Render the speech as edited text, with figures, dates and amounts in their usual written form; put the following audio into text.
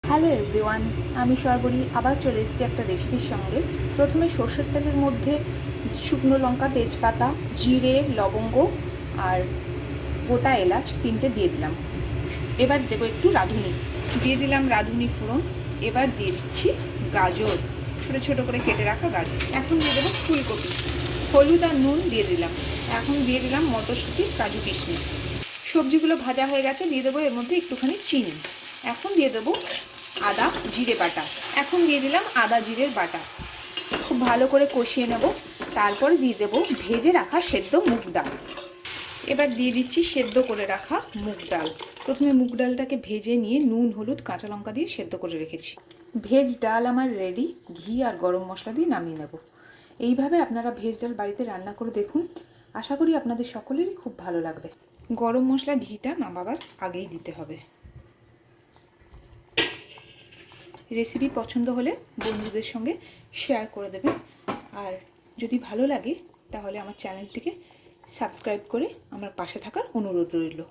Hello everyone, আমি সর্বরী আবার চলে এসেছি একটা রেসিপির সঙ্গে। প্রথমে সর্ষের তেলের মধ্যে শুকনো লঙ্কা, তেজপাতা, জিরে, লবঙ্গ আর গোটা এলাচ 3টে দিয়ে দিলাম। এবার দেবো একটু রাঁধুনি, দিয়ে দিলাম রাঁধুনি ফোড়ন। এবার দিয়ে দিচ্ছি গাজর, ছোটো ছোটো করে কেটে রাখা গাজর। এখন দিয়ে দেবো ফুলকপি, হলুদ আর নুন দিয়ে দিলাম। এখন দিয়ে দিলাম মটরশুঁটি, কাজু, কিশমিশ। সবজিগুলো ভাজা হয়ে গেছে, দিয়ে দেবো এর মধ্যে একটুখানি চিনি। এখন দিয়ে দেবো আদা জিরে বাটা। এখন দিয়ে দিলাম আদা জিরের বাটা। খুব ভালো করে কষিয়ে নেব। তারপর দিয়ে দেবো ভেজে রাখা সেদ্ধ মুগ ডাল। এবার দিয়ে দিচ্ছি সেদ্ধ করে রাখা মুগ ডাল। প্রথমে মুগ ডালটাকে ভেজে নিয়ে নুন, হলুদ, কাঁচা লঙ্কা দিয়ে সেদ্ধ করে রেখেছি। ভেজ ডাল আমার রেডি। ঘি আর গরম মশলা দিয়ে নামিয়ে নেব। এইভাবে আপনারা ভেজ ডাল বাড়িতে রান্না করে দেখুন। আশা করি আপনাদের সকলেরই খুব ভালো লাগবে। গরম মশলা ঘিটা নামাবার আগেই দিতে হবে। রেসিপি পছন্দ হলে বন্ধুদের সঙ্গে শেয়ার করে দেবেন। আর যদি ভালো লাগে তাহলে আমার চ্যানেলটিকে সাবস্ক্রাইব করে আমার পাশে থাকার অনুরোধ রইল।